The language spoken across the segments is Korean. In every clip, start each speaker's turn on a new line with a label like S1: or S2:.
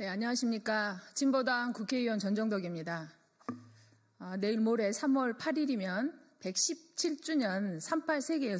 S1: 네, 안녕하십니까. 진보당 국회의원 전정덕입니다. 내일 모레 3월 8일이면 117주년 38 세계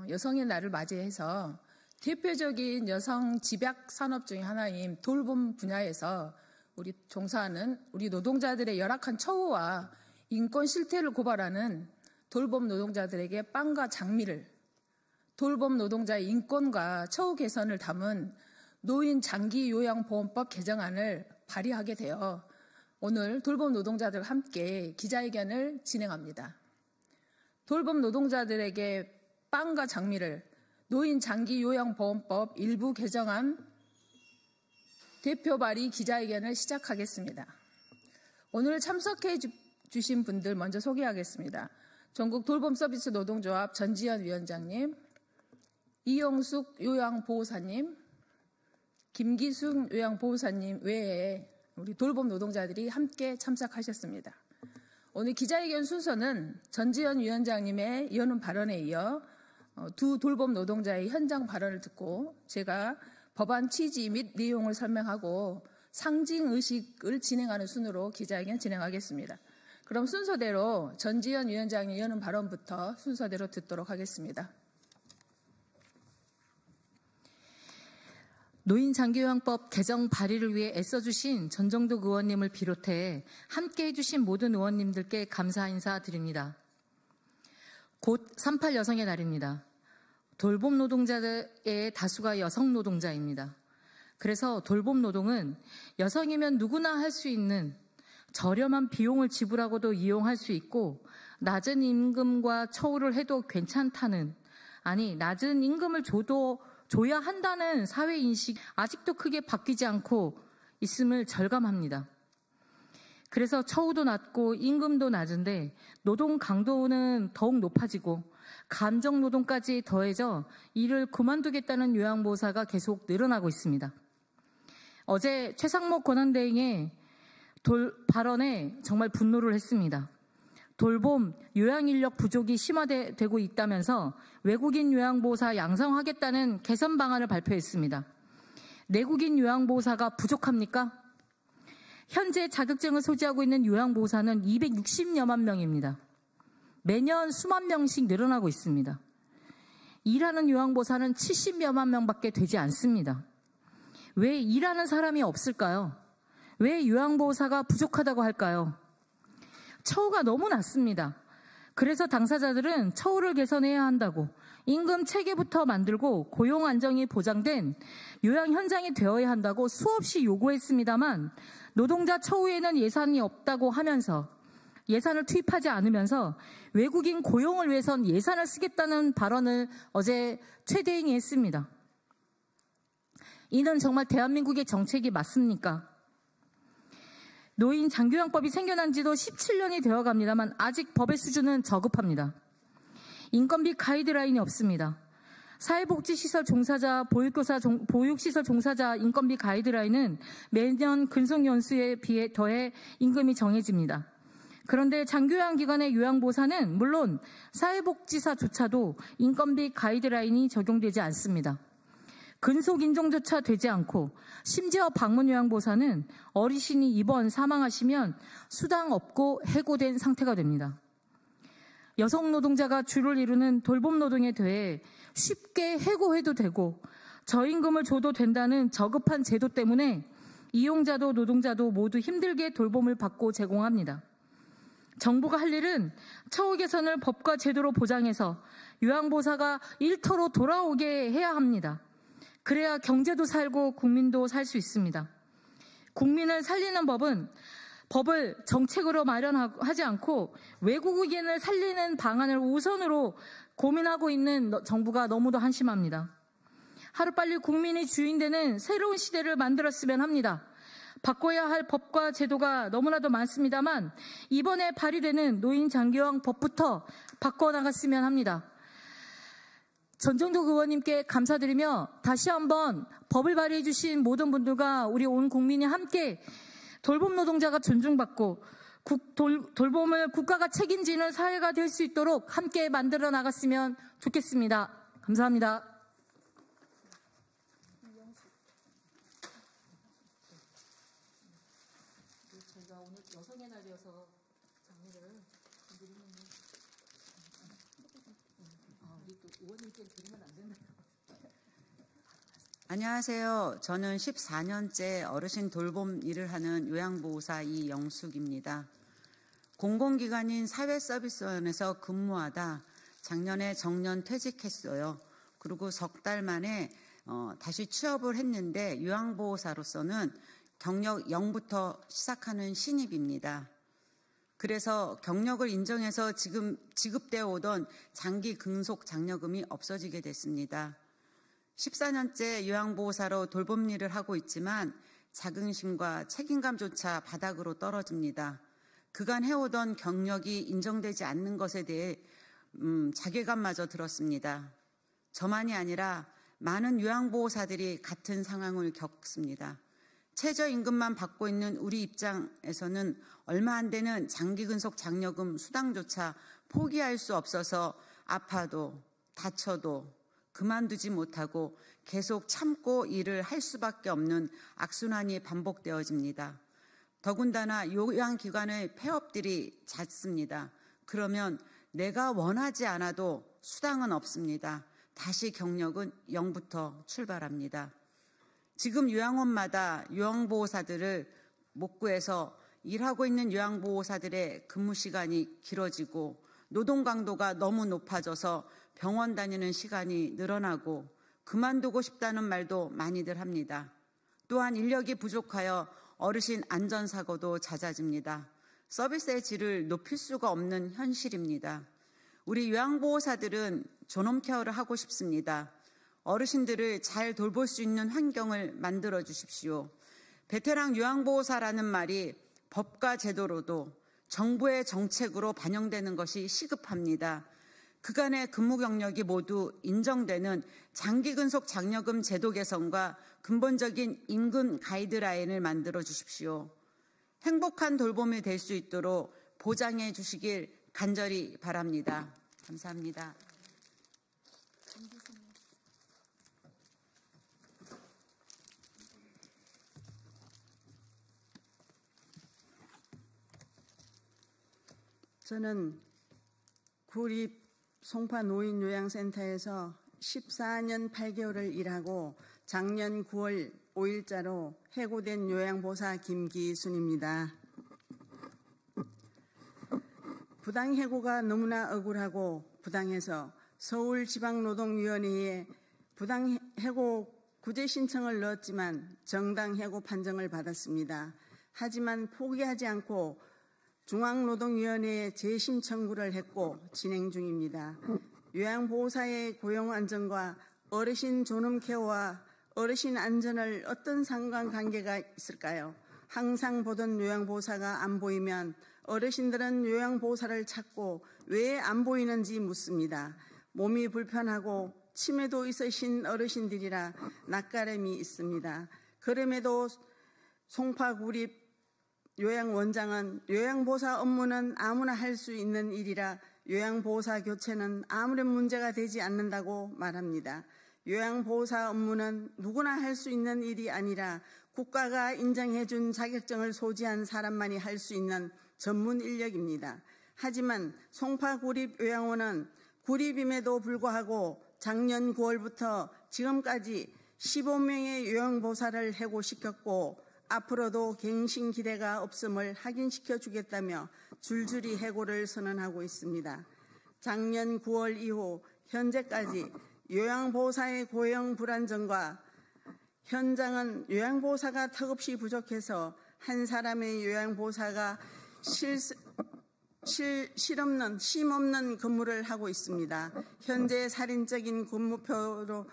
S1: 여성의 날을 맞이해서 대표적인 여성 집약 산업 중의 하나인 돌봄 분야에서 우리 종사하는 우리 노동자들의 열악한 처우와 인권 실태를 고발하는 돌봄 노동자들에게 빵과 장미를, 돌봄 노동자의 인권과 처우 개선을 담은 노인 장기 요양보험법 개정안을 발의하게 되어 오늘 돌봄 노동자들과 함께 기자회견을 진행합니다. 돌봄 노동자들에게 빵과 장미를, 노인 장기 요양보험법 일부 개정안 대표 발의 기자회견을 시작하겠습니다. 오늘 참석해 주신 분들 먼저 소개하겠습니다. 전국 돌봄 서비스 노동조합 전지현 위원장님, 이영숙 요양보호사님, 김기순 요양보호사님 외에 우리 돌봄 노동자들이 함께 참석하셨습니다. 오늘 기자회견 순서는 전지현 위원장님의 여는 발언에 이어 두 돌봄 노동자의 현장 발언을 듣고 제가 법안 취지 및 내용을 설명하고 상징의식을 진행하는 순으로 기자회견 진행하겠습니다. 그럼 순서대로 전지현 위원장의 여는 발언부터 순서대로 듣도록 하겠습니다.
S2: 노인 장기요양법 개정 발의를 위해 애써주신 전정덕 의원님을 비롯해 함께 해주신 모든 의원님들께 감사 인사드립니다. 곧 38 여성의 날입니다. 돌봄 노동자의 다수가 여성 노동자입니다. 그래서 돌봄 노동은 여성이면 누구나 할 수 있는 저렴한 비용을 지불하고도 이용할 수 있고 낮은 임금과 처우를 해도 괜찮다는, 아니 낮은 임금을 줘야 한다는 사회인식 아직도 크게 바뀌지 않고 있음을 절감합니다. 그래서 처우도 낮고 임금도 낮은데 노동 강도는 더욱 높아지고 감정노동까지 더해져 일을 그만두겠다는 요양보호사가 계속 늘어나고 있습니다. 어제 최상목 권한대행의 발언에 정말 분노를 했습니다. 돌봄, 요양인력 부족이 심화되고 있다면서 외국인 요양보호사 양성하겠다는 개선 방안을 발표했습니다. 내국인 요양보호사가 부족합니까? 현재 자격증을 소지하고 있는 요양보호사는 260여만 명입니다. 매년 수만 명씩 늘어나고 있습니다. 일하는 요양보호사는 70여만 명밖에 되지 않습니다. 왜 일하는 사람이 없을까요? 왜 요양보호사가 부족하다고 할까요? 처우가 너무 낮습니다. 그래서 당사자들은 처우를 개선해야 한다고 임금 체계부터 만들고 고용 안정이 보장된 요양 현장이 되어야 한다고 수없이 요구했습니다만 노동자 처우에는 예산이 없다고 하면서 예산을 투입하지 않으면서 외국인 고용을 위해선 예산을 쓰겠다는 발언을 어제 최대행이 했습니다. 이는 정말 대한민국의 정책이 맞습니까? 노인 장기요양법이 생겨난 지도 17년이 되어갑니다만 아직 법의 수준은 저급합니다. 인건비 가이드라인이 없습니다. 사회복지시설 종사자, 보육시설 종사자 인건비 가이드라인은 매년 근속연수에 비해 더해 임금이 정해집니다. 그런데 장기요양기관의 요양보호사는 물론 사회복지사조차도 인건비 가이드라인이 적용되지 않습니다. 근속 인정조차 되지 않고 심지어 방문요양보호사는 어르신이 입원 사망하시면 수당 없고 해고된 상태가 됩니다. 여성 노동자가 주를 이루는 돌봄 노동에 대해 쉽게 해고해도 되고 저임금을 줘도 된다는 저급한 제도 때문에 이용자도 노동자도 모두 힘들게 돌봄을 받고 제공합니다. 정부가 할 일은 처우 개선을 법과 제도로 보장해서 요양보호사가 일터로 돌아오게 해야 합니다. 그래야 경제도 살고 국민도 살 수 있습니다. 국민을 살리는 법을 정책으로 마련하지 않고 외국인을 살리는 방안을 우선으로 고민하고 있는 정부가 너무도 한심합니다. 하루빨리 국민이 주인되는 새로운 시대를 만들었으면 합니다. 바꿔야 할 법과 제도가 너무나도 많습니다만 이번에 발의되는 노인 장기요양법부터 바꿔나갔으면 합니다. 전정덕 의원님께 감사드리며 다시 한번 법을 발의해 주신 모든 분들과 우리 온 국민이 함께 돌봄 노동자가 존중받고 돌봄을 국가가 책임지는 사회가 될 수 있도록 함께 만들어 나갔으면 좋겠습니다. 감사합니다.
S3: 안녕하세요. 저는 14년째 어르신 돌봄 일을 하는 요양보호사 이영숙입니다. 공공기관인 사회서비스원에서 근무하다 작년에 정년 퇴직했어요. 그리고 석 달 만에 다시 취업을 했는데 요양보호사로서는 경력 0부터 시작하는 신입입니다. 그래서 경력을 인정해서 지금 지급되어 오던 장기 근속 장려금이 없어지게 됐습니다. 14년째 요양보호사로 돌봄 일을 하고 있지만 자긍심과 책임감조차 바닥으로 떨어집니다. 그간 해오던 경력이 인정되지 않는 것에 대해 자괴감마저 들었습니다. 저만이 아니라 많은 요양보호사들이 같은 상황을 겪습니다. 최저임금만 받고 있는 우리 입장에서는 얼마 안 되는 장기근속 장려금 수당조차 포기할 수 없어서 아파도 다쳐도 그만두지 못하고 계속 참고 일을 할 수밖에 없는 악순환이 반복되어집니다. 더군다나 요양기관의 폐업들이 잦습니다. 그러면 내가 원하지 않아도 수당은 없습니다. 다시 경력은 0부터 출발합니다. 지금 요양원마다 요양보호사들을 못 구해서 일하고 있는 요양보호사들의 근무 시간이 길어지고 노동 강도가 너무 높아져서 병원 다니는 시간이 늘어나고 그만두고 싶다는 말도 많이들 합니다. 또한 인력이 부족하여 어르신 안전사고도 잦아집니다. 서비스의 질을 높일 수가 없는 현실입니다. 우리 요양보호사들은 존엄 케어를 하고 싶습니다. 어르신들을 잘 돌볼 수 있는 환경을 만들어 주십시오. 베테랑 요양보호사라는 말이 법과 제도로도 정부의 정책으로 반영되는 것이 시급합니다. 그간의 근무 경력이 모두 인정되는 장기근속 장려금 제도 개선과 근본적인 임금 가이드라인을 만들어 주십시오. 행복한 돌봄이 될 수 있도록 보장해 주시길 간절히 바랍니다. 감사합니다.
S4: 저는 구립 송파 노인요양센터에서 14년 8개월을 일하고 작년 9월 5일자로 해고된 요양보호사 김기순입니다. 부당해고가 너무나 억울하고 부당해서 서울지방노동위원회에 부당해고 구제 신청을 넣었지만 정당해고 판정을 받았습니다. 하지만 포기하지 않고 중앙노동위원회에 재심 청구를 했고 진행 중입니다. 요양보호사의 고용안전과 어르신 존엄케어와 어르신 안전을 어떤 상관관계가 있을까요? 항상 보던 요양보호사가 안 보이면 어르신들은 요양보호사를 찾고 왜 안 보이는지 묻습니다. 몸이 불편하고 치매도 있으신 어르신들이라 낯가림이 있습니다. 그럼에도 송파구립 요양원장은 요양보호사 업무는 아무나 할 수 있는 일이라 요양보호사 교체는 아무런 문제가 되지 않는다고 말합니다. 요양보호사 업무는 누구나 할 수 있는 일이 아니라 국가가 인정해준 자격증을 소지한 사람만이 할 수 있는 전문 인력입니다. 하지만 송파구립요양원은 구립임에도 불구하고 작년 9월부터 지금까지 15명의 요양보호사를 해고시켰고 앞으로도 갱신 기대가 없음을 확인시켜 주겠다며 줄줄이 해고를 선언하고 있습니다. 작년 9월 이후 현재까지 요양보호사의 고용 불안정과 현장은 요양보호사가 턱없이 부족해서 한 사람의 요양보호사가 쉼없는 근무를 하고 있습니다. 현재 살인적인 근무표로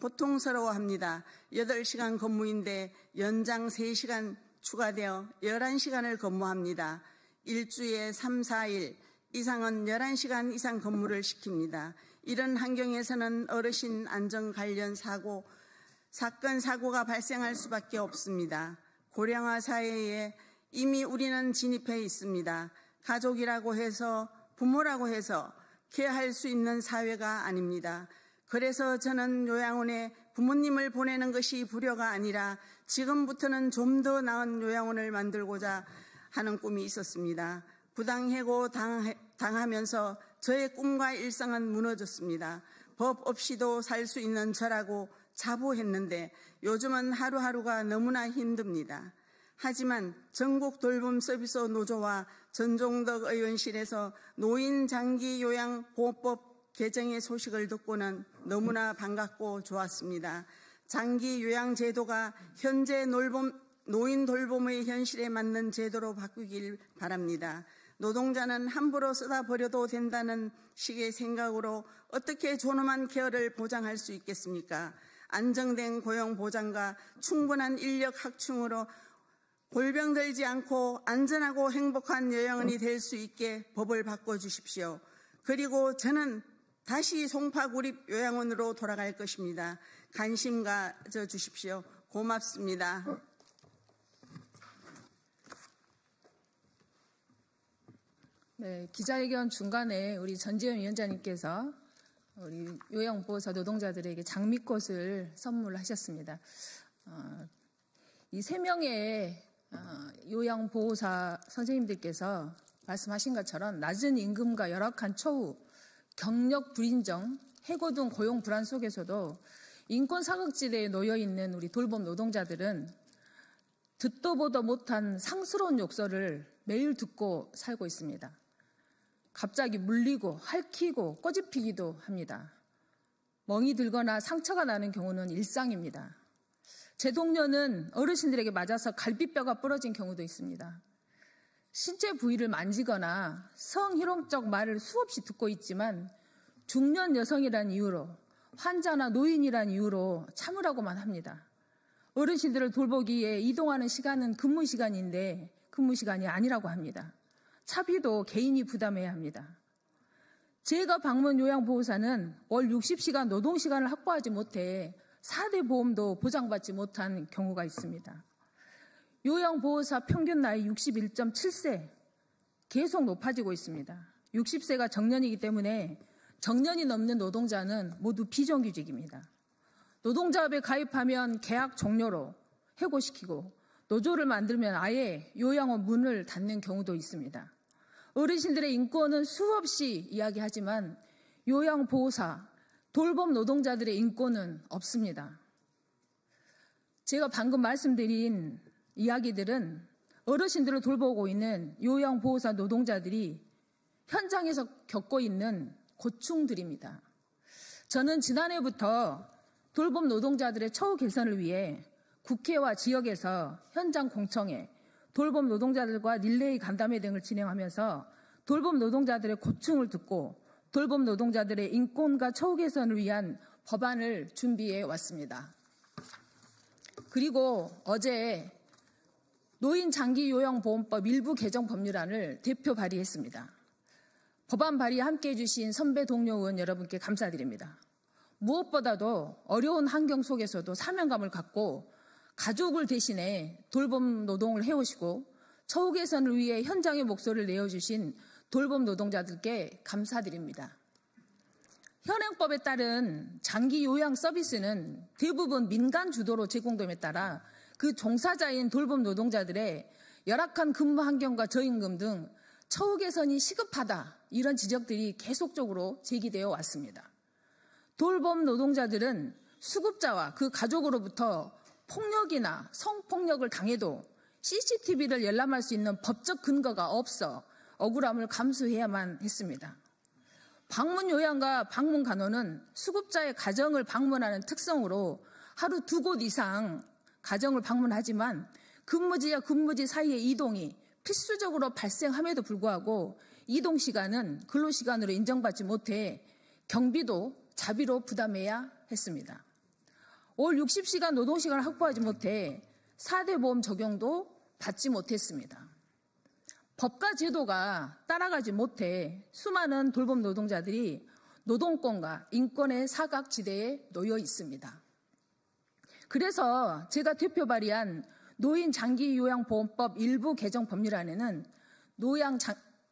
S4: 고통스러워합니다. 8시간 근무인데 연장 3시간 추가되어 11시간을 근무합니다. 일주에 3, 4일 이상은 11시간 이상 근무를 시킵니다. 이런 환경에서는 어르신 안전 관련 사고가 발생할 수밖에 없습니다. 고령화 사회에 이미 우리는 진입해 있습니다. 가족이라고 해서 부모라고 해서 케어할 수 있는 사회가 아닙니다. 그래서 저는 요양원에 부모님을 보내는 것이 불효가 아니라 지금부터는 좀 더 나은 요양원을 만들고자 하는 꿈이 있었습니다. 부당해고 당하면서 저의 꿈과 일상은 무너졌습니다. 법 없이도 살 수 있는 저라고 자부했는데 요즘은 하루하루가 너무나 힘듭니다. 하지만 전국 돌봄 서비스 노조와 전종덕 의원실에서 노인 장기 요양 보호법 개정의 소식을 듣고는 너무나 반갑고 좋았습니다. 장기 요양 제도가 현재 노인 돌봄의 현실에 맞는 제도로 바꾸길 바랍니다. 노동자는 함부로 쓰다 버려도 된다는 식의 생각으로 어떻게 존엄한 케어를 보장할 수 있겠습니까? 안정된 고용 보장과 충분한 인력 확충으로 골병 들지 않고 안전하고 행복한 요양원이 될 수 있게 법을 바꿔주십시오. 그리고 저는 다시 송파구립 요양원으로 돌아갈 것입니다. 관심 가져주십시오. 고맙습니다.
S1: 네, 기자회견 중간에 우리 전지현 위원장님께서 우리 요양보호사 노동자들에게 장미꽃을 선물하셨습니다. 이 3명의 요양보호사 선생님들께서 말씀하신 것처럼 낮은 임금과 열악한 처우, 경력 불인정, 해고 등 고용 불안 속에서도 인권 사각지대에 놓여 있는 우리 돌봄 노동자들은 듣도 보도 못한 상스러운 욕설을 매일 듣고 살고 있습니다. 갑자기 물리고 핥히고 꼬집히기도 합니다. 멍이 들거나 상처가 나는 경우는 일상입니다. 제 동료는 어르신들에게 맞아서 갈비뼈가 부러진 경우도 있습니다. 신체 부위를 만지거나 성희롱적 말을 수없이 듣고 있지만 중년 여성이란 이유로, 환자나 노인이란 이유로 참으라고만 합니다. 어르신들을 돌보기에 이동하는 시간은 근무 시간인데 근무 시간이 아니라고 합니다. 차비도 개인이 부담해야 합니다. 제가 방문 요양보호사는 월 60시간 노동시간을 확보하지 못해 4대 보험도 보장받지 못한 경우가 있습니다. 요양보호사 평균 나이 61.7세 계속 높아지고 있습니다. 60세가 정년이기 때문에 정년이 넘는 노동자는 모두 비정규직입니다. 노동조합에 가입하면 계약 종료로 해고시키고 노조를 만들면 아예 요양원 문을 닫는 경우도 있습니다. 어르신들의 인권은 수없이 이야기하지만 요양보호사, 돌봄 노동자들의 인권은 없습니다. 제가 방금 말씀드린 이야기들은 어르신들을 돌보고 있는 요양보호사 노동자들이 현장에서 겪고 있는 고충들입니다. 저는 지난해부터 돌봄 노동자들의 처우 개선을 위해 국회와 지역에서 현장 공청회, 돌봄 노동자들과 릴레이 간담회 등을 진행하면서 돌봄 노동자들의 고충을 듣고 돌봄 노동자들의 인권과 처우 개선을 위한 법안을 준비해 왔습니다. 그리고 어제 노인 장기 요양보험법 일부 개정 법률안을 대표 발의했습니다. 법안 발의에 함께해 주신 선배 동료 의원 여러분께 감사드립니다. 무엇보다도 어려운 환경 속에서도 사명감을 갖고 가족을 대신해 돌봄 노동을 해오시고 처우 개선을 위해 현장의 목소리를 내어주신 돌봄 노동자들께 감사드립니다. 현행법에 따른 장기 요양 서비스는 대부분 민간 주도로 제공됨에 따라 그 종사자인 돌봄 노동자들의 열악한 근무 환경과 저임금 등 처우 개선이 시급하다, 이런 지적들이 계속적으로 제기되어 왔습니다. 돌봄 노동자들은 수급자와 그 가족으로부터 폭력이나 성폭력을 당해도 CCTV를 열람할 수 있는 법적 근거가 없어 억울함을 감수해야만 했습니다. 방문 요양과 방문 간호는 수급자의 가정을 방문하는 특성으로 하루 2곳 이상 가정을 방문하지만 근무지와 근무지 사이의 이동이 필수적으로 발생함에도 불구하고 이동 시간은 근로시간으로 인정받지 못해 경비도 자비로 부담해야 했습니다. 월 60시간 노동시간을 확보하지 못해 4대 보험 적용도 받지 못했습니다. 법과 제도가 따라가지 못해 수많은 돌봄 노동자들이 노동권과 인권의 사각지대에 놓여 있습니다. 그래서 제가 대표 발의한 노인 장기 요양보험법 일부 개정 법률안에는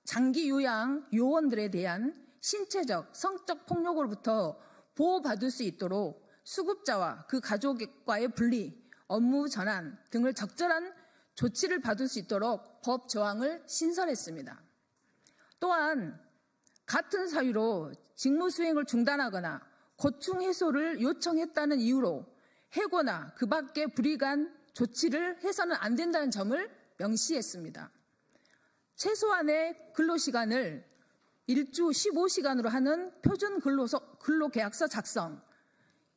S1: 장기 요양 요원들에 대한 신체적, 성적 폭력으로부터 보호받을 수 있도록 수급자와 그 가족과의 분리, 업무 전환 등을 적절한 조치를 받을 수 있도록 법 조항을 신설했습니다. 또한 같은 사유로 직무 수행을 중단하거나 고충 해소를 요청했다는 이유로 해고나 그 밖의 불이익한 조치를 해서는 안 된다는 점을 명시했습니다. 최소한의 근로시간을 일주 15시간으로 하는 표준 근로계약서 작성,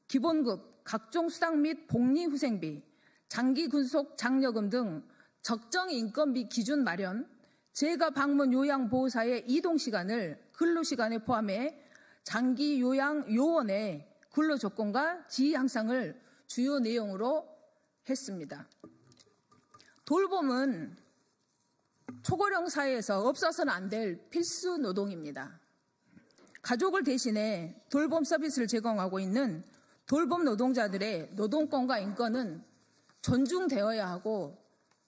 S1: 기본급, 각종 수당 및 복리후생비, 장기근속 장려금 등 적정 인건비 기준 마련, 재가 방문 요양보호사의 이동시간을 근로시간에 포함해 장기요양요원의 근로조건과 지위 향상을 주요 내용으로 했습니다. 돌봄은 초고령 사회에서 없어서는 안 될 필수 노동입니다. 가족을 대신해 돌봄 서비스를 제공하고 있는 돌봄 노동자들의 노동권과 인권은 존중되어야 하고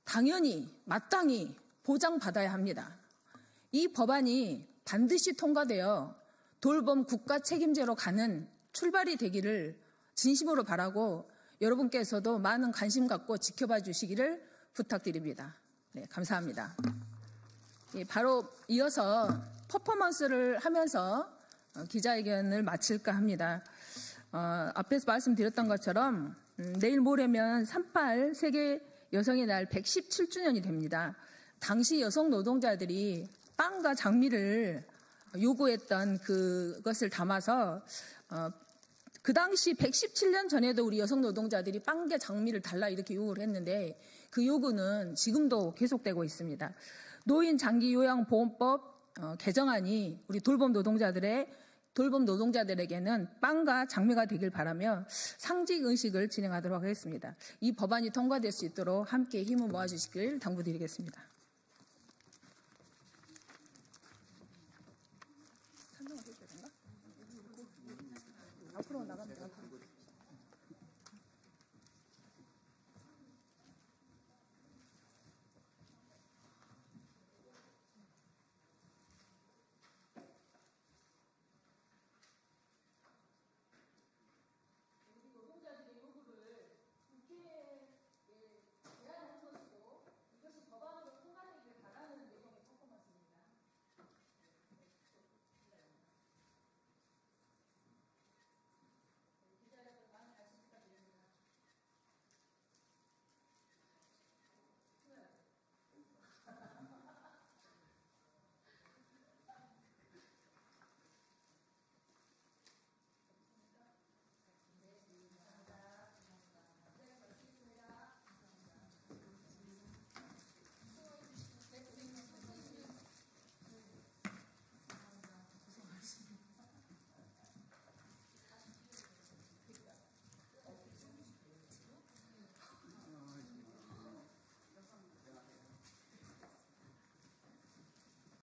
S1: 당연히 마땅히 보장받아야 합니다. 이 법안이 반드시 통과되어 돌봄 국가 책임제로 가는 출발이 되기를 진심으로 바라고 여러분께서도 많은 관심 갖고 지켜봐 주시기를 부탁드립니다. 네, 감사합니다. 바로 이어서 퍼포먼스를 하면서 기자회견을 마칠까 합니다. 앞에서 말씀드렸던 것처럼 내일 모레면 3.8 세계 여성의 날 117주년이 됩니다. 당시 여성 노동자들이 빵과 장미를 요구했던 그것을 담아서 그 당시 117년 전에도 우리 여성 노동자들이 빵과 장미를 달라 이렇게 요구를 했는데 그 요구는 지금도 계속되고 있습니다. 노인 장기요양보험법 개정안이 우리 돌봄 노동자들에게는 빵과 장미가 되길 바라며 상징의식을 진행하도록 하겠습니다. 이 법안이 통과될 수 있도록 함께 힘을 모아주시길 당부드리겠습니다.